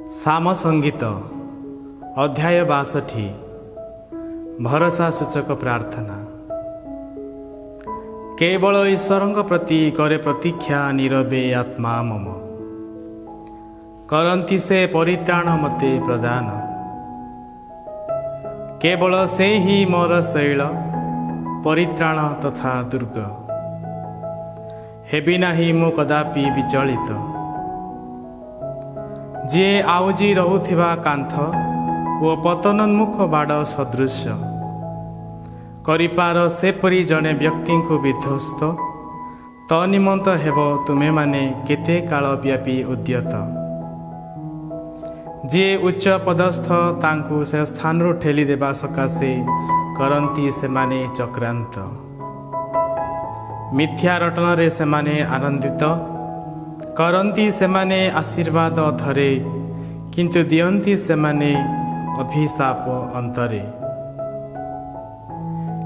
साम संगीत अध्याय 62 भरोसा सूचक प्रार्थना। केवल ईश्वर प्रति करे प्रतीक्षा नीरवे आत्मा मम, करंती से परित्राण मते प्रदान। केवल से ही मोर शैल परित्राण तथा दुर्ग, हेबी नाही मु कदापि विचलित। जे आउजी रहुथिबा कांथ ओ पतनोन्मुख बाड़ सदृश, करिपार सेपरी जने व्यक्ति को विध्वस्त। तनिमंत हेब तुमे माने केते काल व्यापी उद्यत। जे उच्च पदस्थ तांकु से स्थान रो ठेली देबा सकाशे करंती से माने चक्रांत। मिथ्या रटन रे से माने आनंदित करंती से माने आशीर्वाद धरे, किंतु दियंती से माने अभिशाप अंतरे।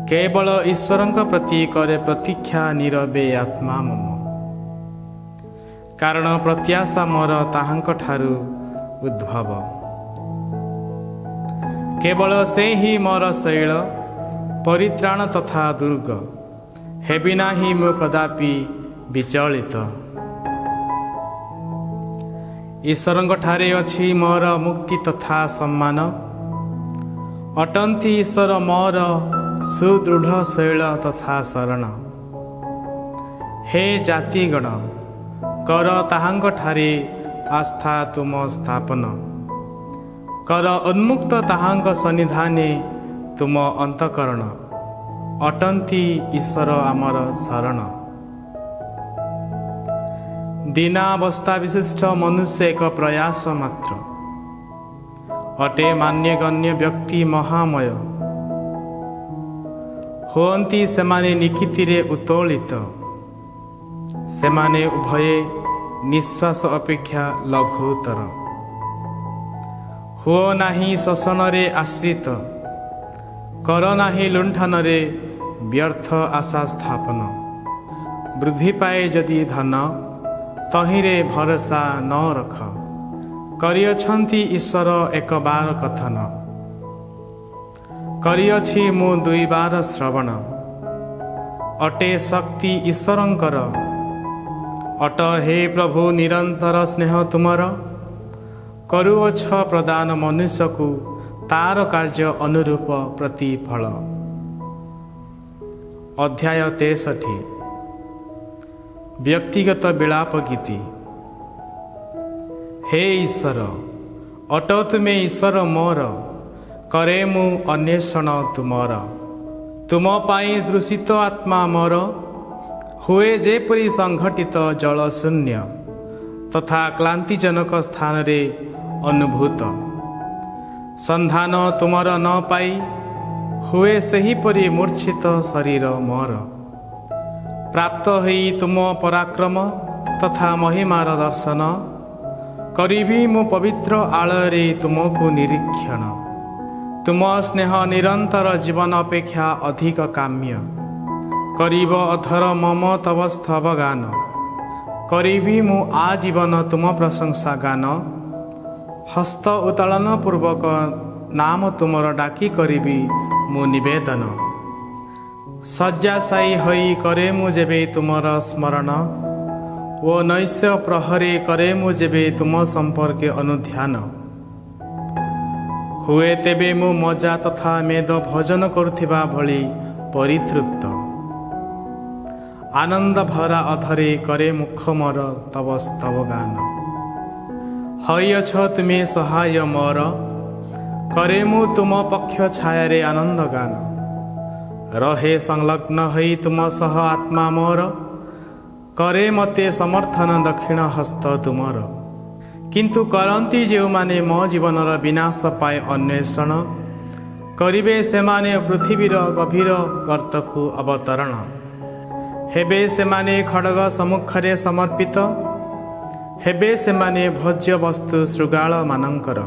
केवल ईश्वर प्रति करे प्रतीक्षा नीरवे आत्मा मम, कारण प्रत्याशा मोर ताहांक ठारू उद्भव। केवल से ही मोर शैल परित्राण तथा दुर्ग, हेबी नाही मु कदापि विचलित। ईश्वर ठारे अछि मोर मुक्ति तथा सम्मान, अटंती ईश्वर मोर सुदृढ़ शैल तथा शरण। हे जातिगण कर ताहांक ठारे आस्था तुम स्थापन, कर उन्मुक्त ताहांक सन्निधाने तुम अंतकरण। अटंती ईश्वर आमर शरण। दीनावस्था विशिष्ट मनुष्य एक प्रयास मात्र, अटे मान्यगण्य व्यक्ति महामय। होअंती सेमाने निकितिरे उतोलित, सेमाने उभये निश्वास अपेक्षा लघुतर। हुओ नाही शोषणरे आश्रित, कर नाही लुंठनरे व्यर्थ आशा स्थापन। वृद्धि पाए यदि धन, तहिरे भरोसा न रख। करिअछंती ईश्वर एक बार कथन, करिअछि मु दुई बार श्रवण। अटे शक्ति ईश्वरंकर, अट हे प्रभु निरंतर स्नेह तुमर। करुअछ प्रदान मनुष्य को तार कार्य अनुरूप प्रतिफल। अध्याय 63 व्यक्तिगत विलाप गीति। हे ईश्वर अट तुमे ईश्वर मोर, करे मु अन्वेषण तुमर। तुम पाई दृषित आत्मा मोर, हुए जेपरी संघटित जल शून्य तथा क्लांतिजनक स्थान रे अनुभूत। संधान तुमर न पाई, हुए सेहीपरि मूर्छित शरीर मोर। प्राप्त होई तुम पराक्रम तथा महिमार दर्शन, करिबी मु पवित्र आलरे तुमको निरीक्षण। तुम स्नेह निरंतर जीवन अपेक्षा अधिक काम्य, करिब अधर मम तव स्तव गान। करिबी मु आजीवन तुम प्रशंसा गान, हस्त उत्तोलन पूर्वक नाम तुमर डाकी करिबी मु निवेदन। शय्याशायी होई करे मु जेबे तुमर स्मरण, ओ नैश्य प्रहरे करे मु जेबे तुम संपर्के अनुध्यान। हुए तेबे मु मजा तथा मेद भजन करुथिबा भली परितृप्त। आनंद भरा अधरे करे मुख मोर तव स्तव गान। हइअछ तुमे सहाय मोर, करे मु तुम पक्ष छायारे आनंद गान। रहे संलग्न हई तुम सह आत्मा मोर, करे मते समर्थन दक्षिण हस्त तुमर। किंतु करंती जो माने मो जीवनर विनाश पाए अन्वेषण, करिबे सेमाने पृथ्वीर गभीर गर्तकु अवतरण। हेबे सेमाने खड्ग सम्मुखरे समर्पित, हेबे सेमाने भोज्य वस्तु शृगाल मानंकर।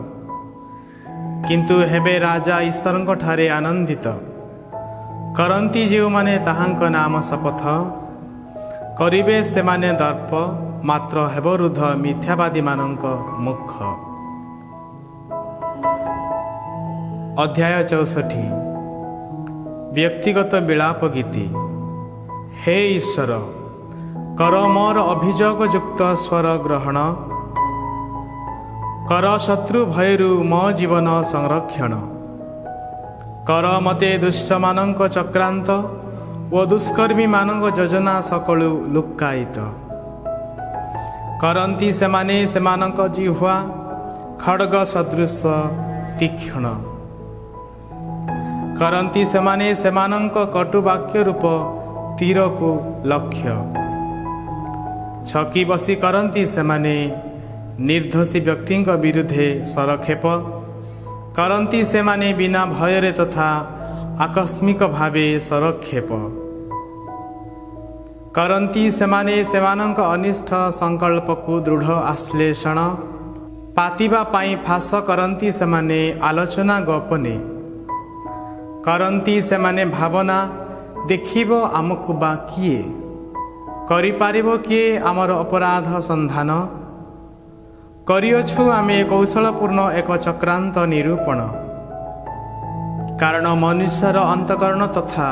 किंतु हेबे राजा ईश्वरंक ठारे आनंदित, करंती जो माने ताहांक नाम शपथ। करिबे सेमाने दर्प, मात्र हेब रुद्ध मिथ्यावादी मानंक मुख। ଅଧ୍ୟାୟ 64 ବ୍ୟକ୍ତିଗତ ବିଳାପ ଗୀତି। ହେ ଈଶ୍ୱର, କର ମୋର ଅଭିଯୋଗଯୁକ୍ତ ସ୍ୱର ଗ୍ରହଣ, କର ଶତ୍ରୁ ଭୟରୁ ମୋ ଜୀବନ ସଂରକ୍ଷଣ। କର ମୋତେ ଦୁଷ୍ଟମାନଙ୍କ ଚକ୍ରାନ୍ତ ଓ ଦୁଷ୍କର୍ମୀମାନଙ୍କ ଯୋଜନା ସକଳୁ ଲୁକ୍କାୟିତ। କରନ୍ତି ସେମାନେ ସେମାନଙ୍କ ଜିହ୍ୱା ଖଡ଼ଗ ସଦୃଶ ତୀକ୍ଷ୍ଣ। କରନ୍ତି ସେମାନେ ସେମାନଙ୍କ କଟୁବାକ୍ୟ ରୂପ ତୀରକୁ ଲକ୍ଷ୍ୟ। ଛକି ବସି କରନ୍ତି ସେମାନେ ନିର୍ଦ୍ଦୋଷୀ ବ୍ୟକ୍ତିଙ୍କ ବିରୁଦ୍ଧେ ସରକ୍ଷେପ। କରନ୍ତି ସେମାନେ ବିନା ଭୟରେ ତଥା ଆକସ୍ମିକ ଭାବେ ସରକ୍ଷେପ। କରନ୍ତି ସେମାନେ ସେମାନଙ୍କ ଅନିଷ୍ଟ ସଂକଳ୍ପକୁ ଦୃଢ଼ ଆଶ୍ଳେଷଣ। ପାତିବା ପାଇଁ ଫାଶ କରନ୍ତି ସେମାନେ ଆଲୋଚନା ଗୋପନେ। କରନ୍ତି ସେମାନେ ଭାବନା, ଦେଖିବ ଆମକୁ ବା କିଏ? କରିପାରିବ କିଏ ଆମର ଅପରାଧ ସନ୍ଧାନ? କରିଅଛୁ ଆମେ କୌଶଳପୂର୍ଣ୍ଣ ଏକ ଚକ୍ରାନ୍ତ ନିରୂପଣ। କାରଣ ମନୁଷ୍ୟର ଅନ୍ତଃକରଣ ତଥା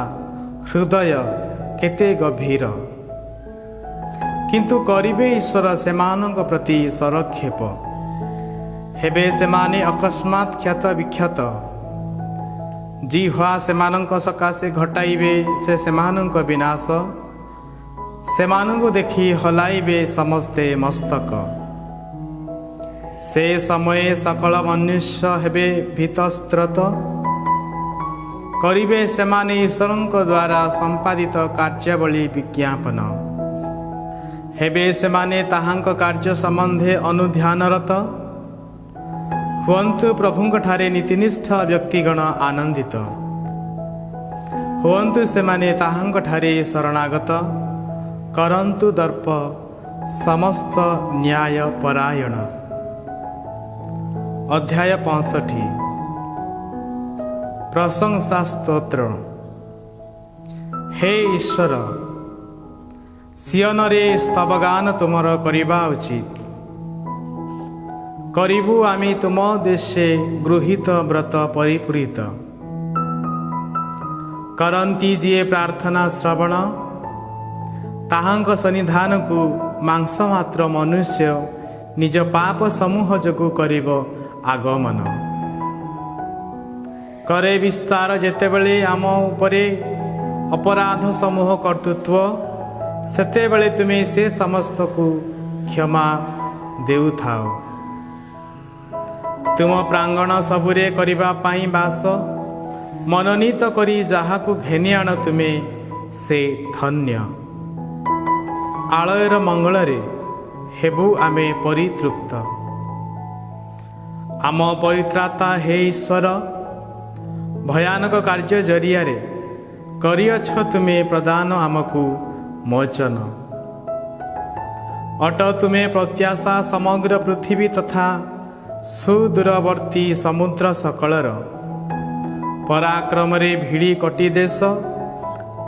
ହୃଦୟ କେତେ ଗଭୀର। କିନ୍ତୁ କରିବେ ଈଶ୍ୱର ସେମାନଙ୍କ ପ୍ରତି ସରକ୍ଷେପ। ହେବେ ସେମାନେ ଅକସ୍ମାତ୍ କ୍ଷତ ବିକ୍ଷତ। ଜିହ୍ୱା ସେମାନଙ୍କ ସକାଶେ ଘଟାଇବେ ସେ ସେମାନଙ୍କ ବିନାଶ। ସେମାନଙ୍କୁ ଦେଖି ହଲାଇବେ ସମସ୍ତେ ମସ୍ତକ। ସେ ସମୟରେ ସକଳ ମନୁଷ୍ୟ ହେବେ ଭୀତସ୍ତ୍ରତ। କରିବେ ସେମାନେ ଈଶ୍ୱରଙ୍କ ଦ୍ୱାରା ସମ୍ପାଦିତ କାର୍ଯ୍ୟାବଳୀ ବିଜ୍ଞାପନ। ହେବେ ସେମାନେ ତାହାଙ୍କ କାର୍ଯ୍ୟ ସମ୍ବନ୍ଧେ ଅନୁଧ୍ୟାନରତ। ହୁଅନ୍ତୁ ପ୍ରଭୁଙ୍କଠାରେ ନୀତିନିଷ୍ଠ ବ୍ୟକ୍ତିଗଣ ଆନନ୍ଦିତ। ହୁଅନ୍ତୁ ସେମାନେ ତାହାଙ୍କଠାରେ ଶରଣାଗତ। କରନ୍ତୁ ଦର୍ପ ସମସ୍ତ ନ୍ୟାୟ ପରାୟଣ। ଅଧ୍ୟାୟ 65 ପ୍ରଶଂସା ସ୍ତୋତ୍ର। ହେ ଈଶ୍ୱର, ସିୟନରେ ସ୍ତବଗାନ ତୁମର କରିବା ଉଚିତ। କରିବୁ ଆମେ ତୁମ ଦେଶେ ଗୃହୀତ ବ୍ରତ ପରିପୂରିତ। କରନ୍ତି ଯିଏ ପ୍ରାର୍ଥନା ଶ୍ରବଣ, ତାହାଙ୍କ ସନ୍ନିଧାନକୁ ମାଂସ ମାତ୍ର ମନୁଷ୍ୟ ନିଜ ପାପ ସମୂହ ଯୋଗୁଁ କରିବ ଆଗମନ। କରେ ବିସ୍ତାର ଯେତେବେଳେ ଆମ ଉପରେ ଅପରାଧ ସମୂହ କର୍ତ୍ତୃତ୍ୱ, ସେତେବେଳେ ତୁମେ ସେ ସମସ୍ତକୁ କ୍ଷମା ଦେଉଥାଅ। ତୁମ ପ୍ରାଙ୍ଗଣ ସବୁରେ କରିବା ପାଇଁ ବାସ, ମନୋନୀତ କରି ଯାହାକୁ ଘେନି ଆଣ ତୁମେ ସେ ଧନ୍ୟ। ଆଳୟର ମଙ୍ଗଳରେ ହେବୁ ଆମେ ପରିତୃପ୍ତ। ଆମ ପରିତ୍ରାତା ହେ ଈଶ୍ୱର, ଭୟାନକ କାର୍ଯ୍ୟ ଜରିଆରେ କରିଅଛ ତୁମେ ପ୍ରଦାନ ଆମକୁ ମୋଚନ। ଅଟ ତୁମେ ପ୍ରତ୍ୟାଶା ସମଗ୍ର ପୃଥିବୀ ତଥା ସୁଦୂରବର୍ତ୍ତୀ ସମୁଦ୍ର ସକଳର। ପରାକ୍ରମରେ ଭିଡ଼ି କଟି ଦେଶ,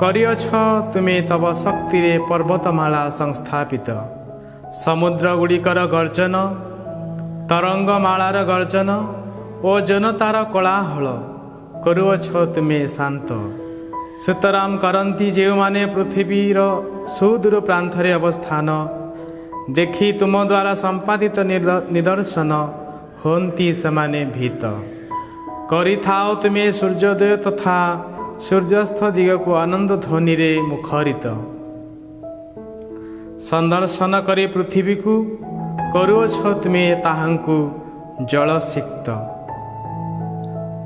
କରିଅଛ ତୁମେ ତବ ଶକ୍ତିରେ ପର୍ବତମାଳା ସଂସ୍ଥାପିତ। ସମୁଦ୍ର ଗୁଡ଼ିକର ଗର୍ଜନ, ତରଙ୍ଗମାଳାର ଗର୍ଜନ ଓ ଜନତାର କୋଳାହଳ କରୁଅଛ ତୁମେ ଶାନ୍ତ। ସୁତରାଂ କରନ୍ତି ଯେଉଁମାନେ ପୃଥିବୀର ସୁଦୂର ପ୍ରାନ୍ତରେ ଅବସ୍ଥାନ, ଦେଖି ତୁମ ଦ୍ୱାରା ସମ୍ପାଦିତ ନିଦର୍ଶନ ହୁଅନ୍ତି ସେମାନେ ଭୀତ। କରିଥାଅ ତୁମେ ସୂର୍ଯ୍ୟୋଦୟ ତଥା ସୂର୍ଯ୍ୟାସ୍ତ ଦିଗକୁ ଆନନ୍ଦ ଧ୍ୱନିରେ ମୁଖରିତ। ସନ୍ଦର୍ଶନ କରି ପୃଥିବୀକୁ କରୁଅଛ ତୁମେ ତାହାଙ୍କୁ ଜଳସିକ୍ତ।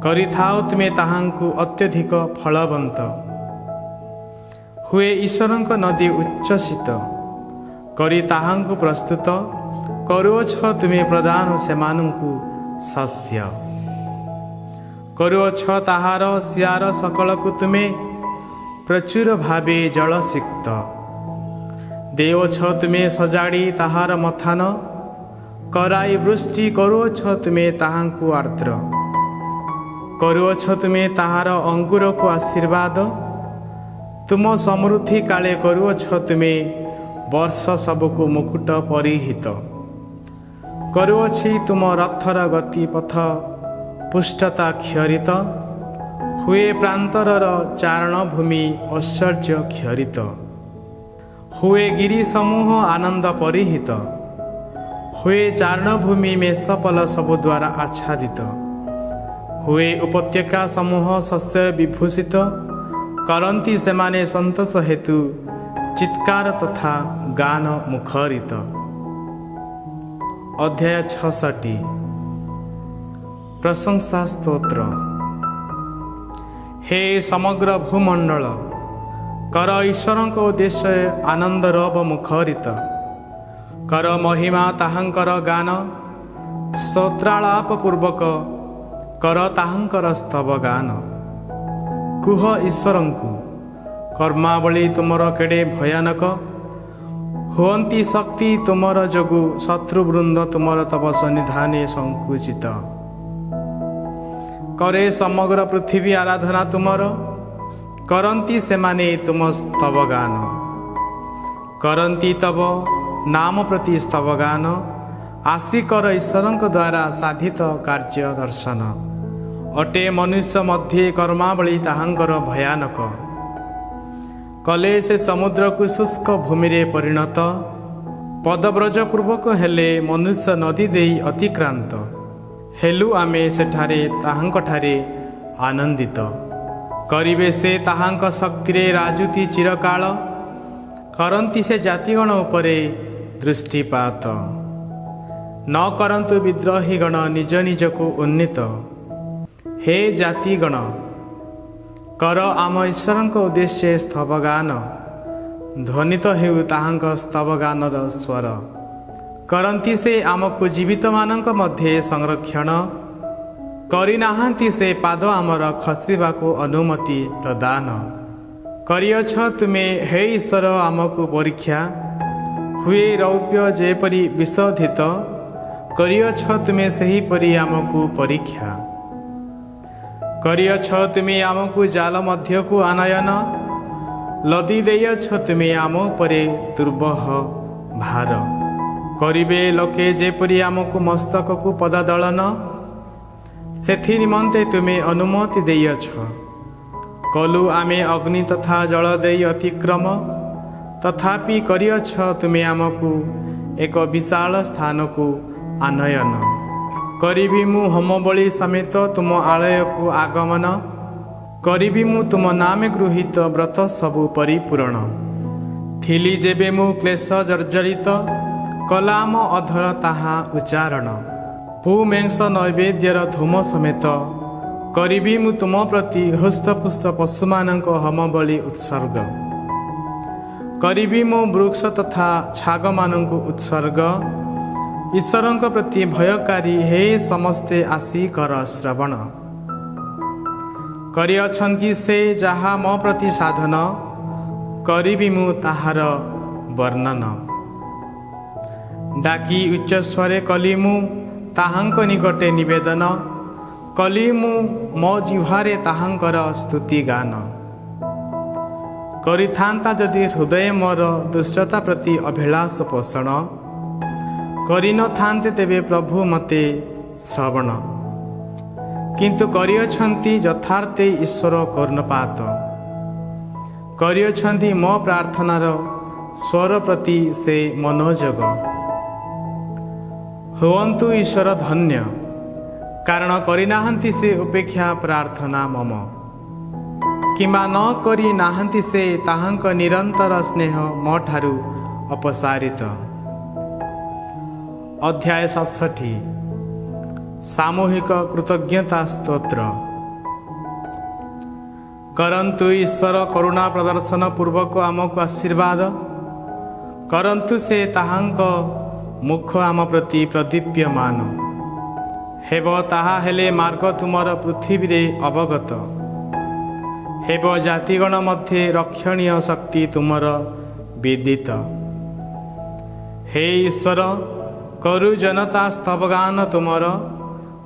କରିଥାଅ ତୁମେ ତାହାଙ୍କୁ ଅତ୍ୟଧିକ ଫଳବନ୍ତ। ହୁଏ ଈଶ୍ୱରଙ୍କ ନଦୀ ଉଚ୍ଛ୍ୱସିତ, କରି ତାହାଙ୍କୁ ପ୍ରସ୍ତୁତ କରୁଅଛ ତୁମେ ପ୍ରଦାନ ସେମାନଙ୍କୁ ଶସ୍ୟ। କରୁଅଛ ତାହାର ସିଆର ସକଳକୁ ତୁମେ ପ୍ରଚୁର ଭାବେ ଜଳସିକ୍ତ। ଦେଉଛ ତୁମେ ସଜାଡ଼ି ତାହାର ମଥାନ, କରାଇ ବୃଷ୍ଟି କରୁଅଛ ତୁମେ ତାହାଙ୍କୁ ଆର୍ଦ୍ର। କରୁଅଛ ତୁମେ ତାହାର ଅଙ୍ଗୁରକୁ ଆଶୀର୍ବାଦ। ତୁମ ସମୃଦ୍ଧି କାଳେ କରୁଅଛ ତୁମେ ବର୍ଷ ସବୁକୁ ମୁକୁଟ ପରିହିତ। କରୁଅଛି ତୁମ ରଥର ଗତିପଥ पुष्टता क्षरित हुए प्रांतरर चारण भूमि ऐश्वर्य क्षरित हुए गिरी समूह आनंद परिहित हुए चारण भूमि मेषपल सबु द्वारा आच्छादित हुए उपत्यका समूह शस्य विभूषित करती सेमाने संतोष हेतु चित्कार तथा गान मुखरित। अध्याय 66 प्रशंसा स्तोत्र। हे समग्र भूमंडल कर ईश्वरଙ୍କ उद्देश्य आनंद रव मुखरित कर महिमा ताहांकर गान स्तोत्रालाप पूर्वक कर ताहांकर स्तव गान कुह ईश्वरଙ୍କୁ कर्मावली तुमर केड़े भयानक हुअंती शक्ति तुमर जोगु शत्रुवृंद तुमर तब सन्निधाने संकुचित करे समग्र पृथ्वी आराधना तुमर करती सेमाने तुम स्तव गान करती तब नाम प्रति स्तव गान आसी कर ईश्वरଙ୍କ द्वारा साधित कार्य दर्शन अटे मनुष्य मध्ये कर्मावली ताहांकर भयानक कले से समुद्र को शुष्क भूमि रे परिणत पदव्रज पूर्वक हेले मनुष्य नदी देई अतिक्रांत हेलु आमे सेठारे ताहांकठारे आनंदित करिवे से ताहांक शक्ति रे राजुति चिरकाल करंती से जातिगण उपरे दृष्टिपात न करंतु विद्रोही गण निज निज को उन्नीत हे जातिगण कर आम ईश्वरଙ୍କ उद्देश्य स्तवगान ध्वनित हेउ ताहांक स्तवगानर स्वर करंती से आमको जीवित मानक मध्य संरक्षण करिनाहांती से पाद आमर खसिबाको अनुमति प्रदान करियछ तुमे हे ईश्वर आमको परीक्षा हुए रौप्य जेपरि विशोधित करियछ तुमे सही परि आमको परीक्षा करियछ तुमे आमको जाल मध्य को आनयन लदी देयछ तुमे आम परे दुर्बह भार करिबे लोके जेपरि आमको मस्तक को पदादलन सेथि निमंते तुमे अनुमति देयछ कलु आमे अग्नि तथा जल देई अतिक्रम तथापि करियछ तुमे आमको एक विशाल स्थान को आनयन करिबी मु होमबली समेत तुम आलय को आगमन करिबी मु तुम नामे गृहीत व्रत सबु परिपूरण थिली जेबे मु क्लेश जर्जरित कलाम अधर ताहा उच्चारण पुमेंस नैवेद्यर धूम समेत करिबी मु तुम प्रति हृष्टपुष्ट पशुमानक होमबली उत्सर्ग करिबी मु वृक्ष तथा छाग मानक उत्सर्ग ईश्वरଙ୍କ प्रति भयकारी हे समस्ते आसी कर श्रवण करिअछन्ति से जहा मो प्रति साधन करिबी मु ताहार वर्णन डाकी उच्च स्वरे कली मु ताहांक निकटे निवेदन कली मु मो जिह्वारे ताहांकर स्तुति गान करिथांता जदि हृदय मोर दुष्टता प्रति अभिलाष पोषण करिन थांते तेबे प्रभु मते श्रवण किंतु करिअछन्ति यथार्थे ईश्वर कर्णपात करिअछन्ति मो प्रार्थनार स्वर प्रति से मनोजग हुअन्तु ईश्वर धन्य कारण करिनाहांति से उपेक्षा प्रार्थना मम किंबा न करि नाहांति से ताहांक निरंतर स्नेह मो ठारु अपसारित। अध्याय 67 सामूहिक कृतज्ञता स्तोत्र। करन्तु ईश्वर करुणा प्रदर्शन पूर्वक आमको आशीर्वाद करन्तु से ताहांक मुख आम प्रति प्रदीप्यमान हेब ताहा हेले मार्ग तुमर पृथ्वी रे अवगत हेब जातिगण मध्य रक्षणीय शक्ति तुमर विदित हे ईश्वर करु जनता स्तवगान तुमर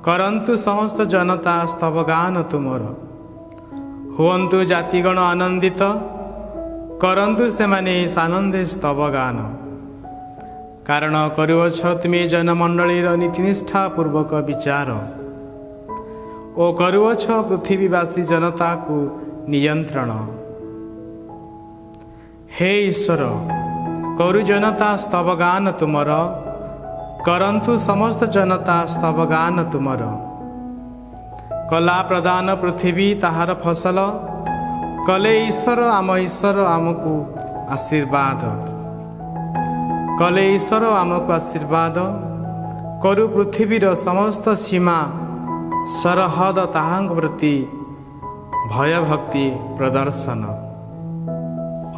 करन्तु समस्त जनता स्तवगान तुमर हुअन्तु जातिगण आनंदित करन्तु सेमाने सानंदे स्तवगान कारण करुअछ तुमे जनमंडलीर नीतिनिष्ठा पूर्वक विचार ଓ କରୁଅଛ ପୃଥିବୀବାସୀ ଜନତାକୁ ନିୟନ୍ତ୍ରଣ। ହେ ଈଶ୍ୱର, କରୁ ଜନତା ସ୍ତବଗାନ ତୁମର, କରନ୍ତୁ ସମସ୍ତ ଜନତା ସ୍ତବଗାନ ତୁମର। କଲା ପ୍ରଦାନ ପୃଥିବୀ ତାହାର ଫସଲ, କଲେ ଈଶ୍ୱର ଆମ ଈଶ୍ୱର ଆମକୁ ଆଶୀର୍ବାଦ। କଲେ ଈଶ୍ୱର ଆମକୁ ଆଶୀର୍ବାଦ, କରୁ ପୃଥିବୀର ସମସ୍ତ ସୀମା ସରହଦ ତାହାଙ୍କ ପ୍ରତି ଭୟଭକ୍ତି ପ୍ରଦର୍ଶନ।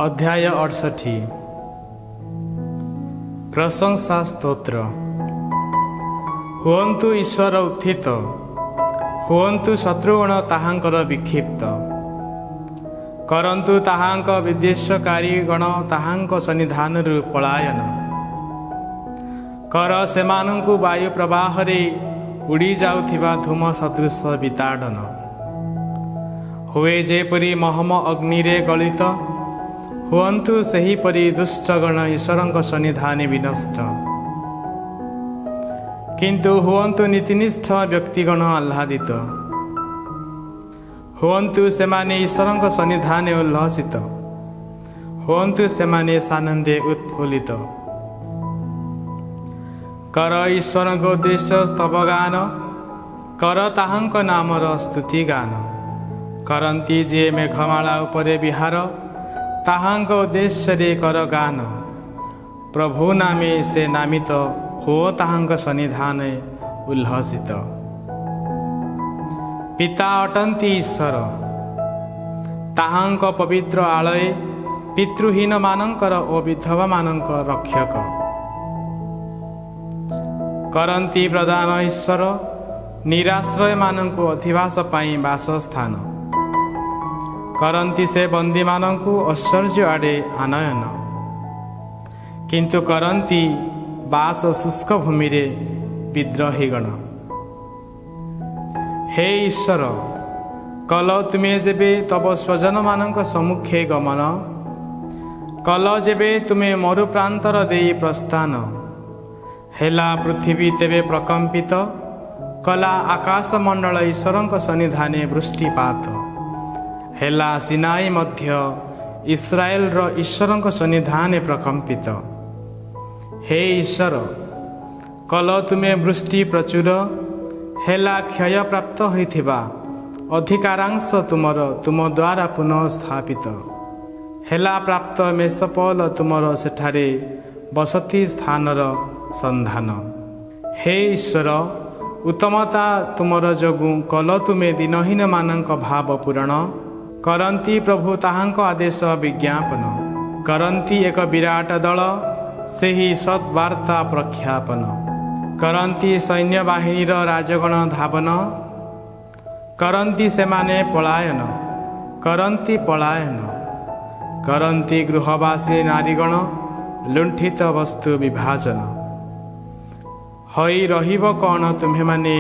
ଅଧ୍ୟାୟ 68। ପ୍ରଶଂସା ସ୍ତୋତ୍ର। ହୁଅନ୍ତୁ ଈଶ୍ୱର ଉତ୍ଥିତ, ହୁଅନ୍ତୁ ଶତ୍ରୁଗଣ ତାହାଙ୍କର ବିକ୍ଷିପ୍ତ। କରନ୍ତୁ ତାହାଙ୍କ ବିଦ୍ୱେଷକାରୀଗଣ ତାହାଙ୍କ ସନ୍ନିଧାନରୁ ପଳାୟନ। କର ସେମାନଙ୍କୁ ବାୟୁ ପ୍ରବାହରେ ଉଡ଼ି ଯାଉଥିବା ଧୂମ ସଦୃଶ ବିତାଡ଼ନ। ହୁଏ ଯେପରି ମହମ ଅଗ୍ନିରେ ଗଳିତ, ହୁଅନ୍ତୁ ସେହିପରି ଦୁଷ୍ଟଗଣ ଈଶ୍ୱରଙ୍କ ସନ୍ନିଧାନେ ବିନଷ୍ଟ। କିନ୍ତୁ ହୁଅନ୍ତୁ ନୀତିନିଷ୍ଠ ବ୍ୟକ୍ତିଗଣ ଆହ୍ଲାଦିତ, ହୁଅନ୍ତୁ ସେମାନେ ଈଶ୍ୱରଙ୍କ ସନ୍ନିଧାନେ ଉଲ୍ଲସିତ, ହୁଅନ୍ତୁ ସେମାନେ ସାନନ୍ଦେ ଉତ୍ଫୁଲ୍ଲିତ। କର ଈଶ୍ୱରଙ୍କ ଉଦ୍ଦେଶ୍ୟ ସ୍ତବଗାନ, କର ତାହାଙ୍କ ନାମର ସ୍ତୁତିଗାନ। କରନ୍ତି ଯିଏ ମେଘମାଳା ଉପରେ ବିହାର, ତାହାଙ୍କ ଉଦ୍ଦେଶ୍ୟରେ କର ଗାନ। ପ୍ରଭୁ ନାମେ ସେ ନାମିତ, ହୁଅ ତାହାଙ୍କ ସନ୍ନିଧାନେ ଉଲ୍ଲସିତ। ପିତା ଅଟନ୍ତି ଈଶ୍ୱର, ତାହାଙ୍କ ପବିତ୍ର ଆଳୟ ପିତୃହୀନମାନଙ୍କର ଓ ବିଧବାମାନଙ୍କ ରକ୍ଷକ। କରନ୍ତି ପ୍ରଦାନ ଈଶ୍ୱର, ନିରାଶ୍ରୟମାନଙ୍କୁ ଅଧିବାସ ପାଇଁ ବାସସ୍ଥାନ। କରନ୍ତି ସେ ବନ୍ଦୀମାନଙ୍କୁ ଐଶ୍ୱର୍ଯ୍ୟ ଆଡ଼େ ଆନୟନ, କିନ୍ତୁ କରନ୍ତି ବାସ ଶୁଷ୍କ ଭୂମିରେ ବିଦ୍ରୋହୀଗଣ। ହେ ଈଶ୍ୱର, କଲ ତୁମେ ଯେବେ ତବ ସ୍ୱଜନମାନଙ୍କ ସମ୍ମୁଖେ ଗମନ, କଲ ଯେବେ ତୁମେ ମରୁପ୍ରାନ୍ତର ଦେଇ ପ୍ରସ୍ଥାନ। ହେଲା ପୃଥିବୀ ତେବେ ପ୍ରକମ୍ପିତ, କଲା ଆକାଶମଣ୍ଡଳ ଈଶ୍ୱରଙ୍କ ସନ୍ନିଧାନେ ବୃଷ୍ଟିପାତ। ହେଲା ସିନାଇ ମଧ୍ୟ ଇସ୍ରାଏଲର ଈଶ୍ୱରଙ୍କ ସନ୍ନିଧାନେ ପ୍ରକମ୍ପିତ। ହେ ଈଶ୍ୱର, କଲ ତୁମେ ବୃଷ୍ଟି ପ୍ରଚୁର, ହେଲା କ୍ଷୟପ୍ରାପ୍ତ ହୋଇଥିବା ଅଧିକାରାଂଶ ତୁମର ତୁମ ଦ୍ୱାରା ପୁନଃ ସ୍ଥାପିତ। ହେଲା ପ୍ରାପ୍ତ ମେଷପଲ ତୁମର ସେଠାରେ ବସତି ସ୍ଥାନର ସନ୍ଧାନ। ହେ ଈଶ୍ୱର, ଉତ୍ତମତା ତୁମର ଯୋଗୁଁ କଲ ତୁମେ ଦିନହୀନମାନଙ୍କ ଭାବ ପୂରଣ। କରନ୍ତି ପ୍ରଭୁ ତାହାଙ୍କ ଆଦେଶ ବିଜ୍ଞାପନ, କରନ୍ତି ଏକ ବିରାଟ ଦଳ ସେହି ସଦ୍ବାର୍ତ୍ତା ପ୍ରଖ୍ୟାପନ। କରନ୍ତି ସୈନ୍ୟବାହିନୀର ରାଜଗଣ ଧାବନ, କରନ୍ତି ସେମାନେ ପଳାୟନ, କରନ୍ତି ପଳାୟନ। କରନ୍ତି ଗୃହବାସୀ ନାରୀଗଣ ଲୁଣ୍ଠିତ ବସ୍ତୁ ବିଭାଜନ। ହୋଇ ରହିବ କ'ଣ ତୁମ୍ଭେମାନେ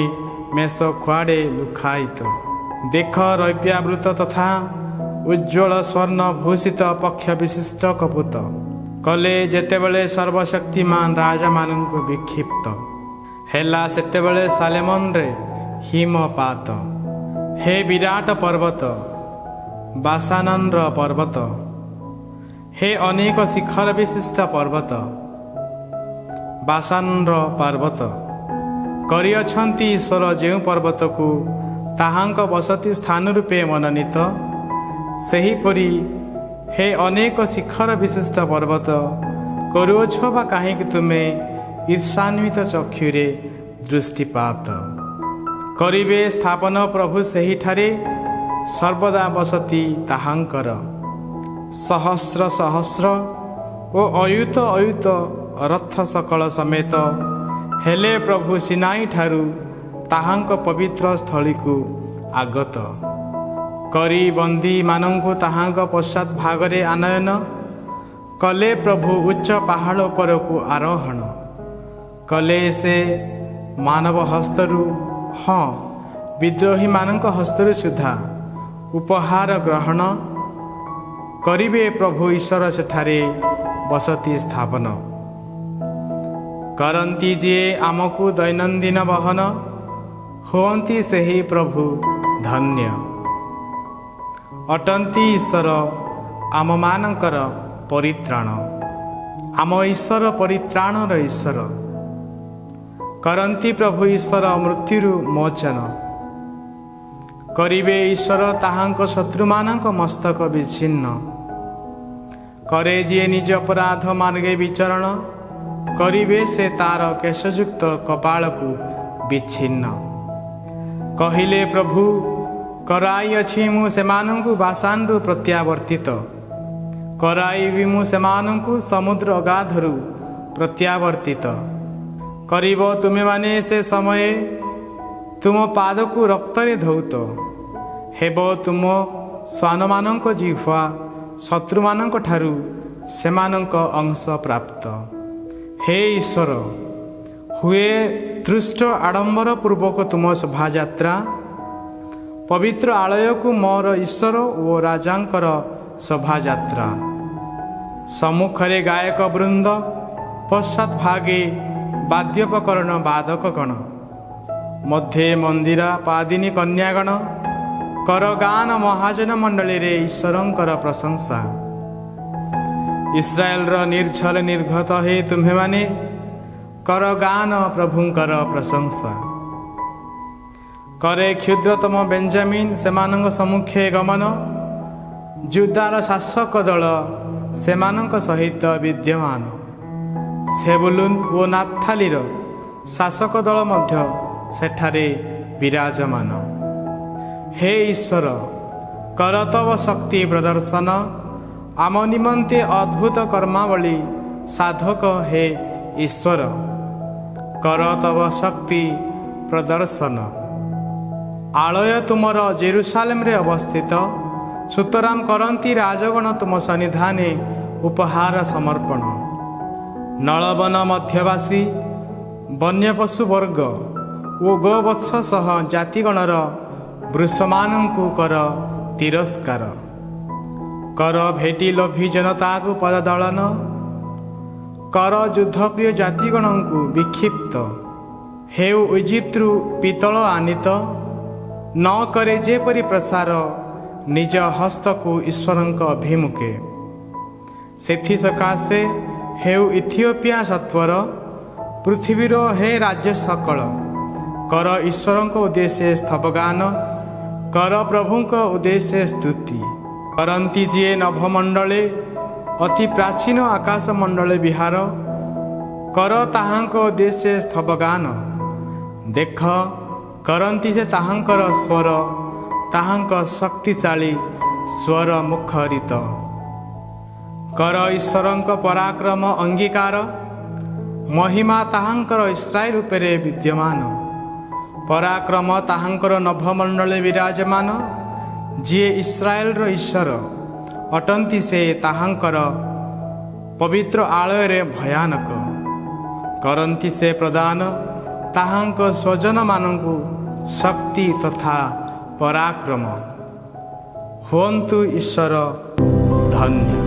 ମେଷ କୁଆଡ଼େ ଲୁକାୟିତ। ଦେଖ ରୌପ୍ୟାବୃତ ତଥା ଉଜ୍ଜ୍ୱଳ ସ୍ୱର୍ଣ୍ଣ ଭୂଷିତ ପକ୍ଷ ବିଶିଷ୍ଟ କପୁତ, କଲେ ଯେତେବେଳେ ସର୍ବଶକ୍ତିମାନ ରାଜାମାନଙ୍କୁ ବିକ୍ଷିପ୍ତ। ହେଲା ସେତେବେଳେ ସାଲେମନରେ ହିମପାତ। ହେ ବିରାଟ ପର୍ବତ, ବାସାନନ୍ର ପର୍ବତ, ହେ ଅନେକ ଶିଖର ବିଶିଷ୍ଟ ପର୍ବତ, ବାସାନର ପର୍ବତ। କରିଅଛନ୍ତି ଈଶ୍ୱର ଯେଉଁ ପର୍ବତକୁ ତାହାଙ୍କ ବସତି ସ୍ଥାନ ରୂପେ ମନୋନୀତ, ସେହିପରି ହେ ଅନେକ ଶିଖର ବିଶିଷ୍ଟ ପର୍ବତ, କରୁଅଛ ବା କାହିଁକି ତୁମେ ଈର୍ଷାନ୍ୱିତ ଚକ୍ଷୁରେ ଦୃଷ୍ଟିପାତ। କରିବେ ସ୍ଥାପନ ପ୍ରଭୁ ସେହିଠାରେ, ସର୍ବଦା ବସତି ତାହାଙ୍କର। ସହସ୍ର ସହସ୍ର ଓ ଅୟୁତ ଅୟୁତ ରଥ ସକଳ ସମେତ ହେଲେ ପ୍ରଭୁ ସିନାଇ ଠାରୁ ତାହାଙ୍କ ପବିତ୍ର ସ୍ଥଳୀକୁ ଆଗତ। କରି ବନ୍ଦୀମାନଙ୍କୁ ତାହାଙ୍କ ପଶ୍ଚାତ୍ ଭାଗରେ ଆନୟନ, କଲେ ପ୍ରଭୁ ଉଚ୍ଚ ପାହାଡ଼ ଉପରକୁ ଆରୋହଣ। କଲେ ସେ ମାନବ ହସ୍ତରୁ, ହଁ ବିଦ୍ରୋହୀମାନଙ୍କ ହସ୍ତରୁ ସୁଦ୍ଧା ଉପହାର ଗ୍ରହଣ। କରିବେ ପ୍ରଭୁ ଈଶ୍ୱର ସେଠାରେ ବସତି ସ୍ଥାପନ। କରନ୍ତି ଯିଏ ଆମକୁ ଦୈନନ୍ଦିନ ବହନ, ହୁଅନ୍ତି ସେହି ପ୍ରଭୁ ଧନ୍ୟ। ଅଟନ୍ତି ଈଶ୍ୱର ଆମମାନଙ୍କର ପରିତ୍ରାଣ, ଆମ ଈଶ୍ୱର ପରିତ୍ରାଣର ଈଶ୍ୱର। କରନ୍ତି ପ୍ରଭୁ ଈଶ୍ୱର ମୃତ୍ୟୁରୁ ମୋଚନ, କରିବେ ଈଶ୍ୱର ତାହାଙ୍କ ଶତ୍ରୁମାନଙ୍କ ମସ୍ତକ ବିଚ୍ଛିନ୍ନ। କରେ ଯିଏ ନିଜ ଅପରାଧ ମାର୍ଗେ ବିଚରଣ, କରିବେ ସେ ତାର କେଶଯୁକ୍ତ କପାଳକୁ ବିଚ୍ଛିନ୍ନ। କହିଲେ ପ୍ରଭୁ କରାଇଅଛି ମୁଁ ସେମାନଙ୍କୁ ବାସାନରୁ ପ୍ରତ୍ୟାବର୍ତ୍ତିତ, କରାଇବି ମୁଁ ସେମାନଙ୍କୁ ସମୁଦ୍ର ଅଗାଧରୁ ପ୍ରତ୍ୟାବର୍ତ୍ତିତ। କରିବ ତୁମେମାନେ ସେ ସମୟେ ତୁମ ପାଦକୁ ରକ୍ତରେ ଧୌତ, ହେବ ତୁମ ଶ୍ୱାନମାନଙ୍କ ଜିହ୍ୱା ଶତ୍ରୁମାନଙ୍କ ଠାରୁ ସେମାନଙ୍କ ଅଂଶ ପ୍ରାପ୍ତ। ହେ ଈଶ୍ୱର, ହୁଏ ଦୃଷ୍ଟ ଆଡ଼ମ୍ବର ପୂର୍ବକ ତୁମ ଶୋଭାଯାତ୍ରା, ପବିତ୍ର ଆଳୟକୁ ମୋର ଈଶ୍ୱର ଓ ରାଜାଙ୍କର ଶୋଭାଯାତ୍ରା। ସମ୍ମୁଖରେ ଗାୟକ ବୃନ୍ଦ, ପଶ୍ଚାତ୍ ଭାଗେ ବାଦ୍ୟୋପକରଣ ବାଦକଗଣ, ମଧ୍ୟେ ମନ୍ଦିରା ପାଦିନୀ କନ୍ୟାଗଣ। କର ଗାନ ମହାଜନ ମଣ୍ଡଳୀରେ ଈଶ୍ୱରଙ୍କର ପ୍ରଶଂସା। ଇସ୍ରାଏଲର ନିର୍ଝଲ ନିର୍ଗତ ହେ ତୁମ୍ଭେମାନେ, କର ଗାନ ପ୍ରଭୁଙ୍କର ପ୍ରଶଂସା। କରେ କ୍ଷୁଦ୍ରତମ ବେଞ୍ଜାମିନ୍ ସେମାନଙ୍କ ସମ୍ମୁଖେ ଗମନ, ଯୁଦାର ଶାସକ ଦଳ ସେମାନଙ୍କ ସହିତ ବିଦ୍ୟମାନ। ସେବୁଲୁନ୍ ଓ ନାଫ୍ଥାଲିର ଶାସକ ଦଳ ମଧ୍ୟ ସେଠାରେ ବିରାଜମାନ। ହେ ଈଶ୍ୱର, କର ତବ ଶକ୍ତି ପ୍ରଦର୍ଶନ, ଆମ ନିମନ୍ତେ ଅଦ୍ଭୁତ କର୍ମାବଳୀ ସାଧକ ହେ ଈଶ୍ୱର। କର ତବ ଶକ୍ତି ପ୍ରଦର୍ଶନ। ଆଳୟ ତୁମର ଜେରୁସାଲେମରେ ଅବସ୍ଥିତ, ସୁତରାଂ କରନ୍ତି ରାଜଗଣ ତୁମ ସନ୍ନିଧାନେ ଉପହାର ସମର୍ପଣ। ନଳବନ ମଧ୍ୟବାସୀ ବନ୍ୟପଶୁ ବର୍ଗ ଓ ଗୋବତ୍ସ ସହ ଜାତିଗଣର ବୃଷମାନଙ୍କୁ କର ତିରସ୍କାର। କର ଭେଟି ଲୋଭୀ ଜନତାକୁ ପଦଦଳନ, କର ଯୁଦ୍ଧପ୍ରିୟ ଜାତିଗଣଙ୍କୁ ବିକ୍ଷିପ୍ତ। ହେଉ ଇଜିପ୍ଟରୁ ପିତ୍ତଳ ଆନିତ, ନ କରେ ଯେପରି ପ୍ରସାର ନିଜ ହସ୍ତକୁ ଈଶ୍ୱରଙ୍କ ଅଭିମୁଖେ। ସେଥିସକାଶେ ହେଉ ଇଥିଓପିଆ ସତ୍ୱର, ପୃଥିବୀର ହେ ରାଜ୍ୟ ସକଳ, କର ଈଶ୍ୱରଙ୍କ ଉଦ୍ଦେଶ୍ୟରେ ସ୍ତବଗାନ, କର ପ୍ରଭୁଙ୍କ ଉଦ୍ଦେଶ୍ୟରେ ସ୍ତୁତି। କରନ୍ତି ଯିଏ ନଭମଣ୍ଡଳେ ଅତି ପ୍ରାଚୀନ ଆକାଶମଣ୍ଡଳେ ବିହାର, କର ତାହାଙ୍କ ଉଦ୍ଦେଶ୍ୟରେ ସ୍ତବଗାନ। ଦେଖ କରନ୍ତି ସେ ତାହାଙ୍କର ସ୍ୱର, ତାହାଙ୍କ ଶକ୍ତିଶାଳୀ ସ୍ୱର ମୁଖରିତ। କର ଈଶ୍ୱରଙ୍କ ପରାକ୍ରମ ଅଙ୍ଗୀକାର, ମହିମା ତାହାଙ୍କର ଇସ୍ରାଏଲ ଉପରେ ବିଦ୍ୟମାନ। ପରାକ୍ରମ ତାହାଙ୍କର ନଭମଣ୍ଡଳେ ବିରାଜମାନ, ଯିଏ ଇସ୍ରାଏଲର ଈଶ୍ୱର ଅଟନ୍ତି ସେ ତାହାଙ୍କର ପବିତ୍ର ଆଳୟରେ ଭୟାନକ। କରନ୍ତି ସେ ପ୍ରଦାନ ତାହାଙ୍କ ସ୍ୱଜନମାନଙ୍କୁ ଶକ୍ତି ତଥା ପରାକ୍ରମ। ହୁଅନ୍ତୁ ଈଶ୍ୱର ଧନ୍ୟ।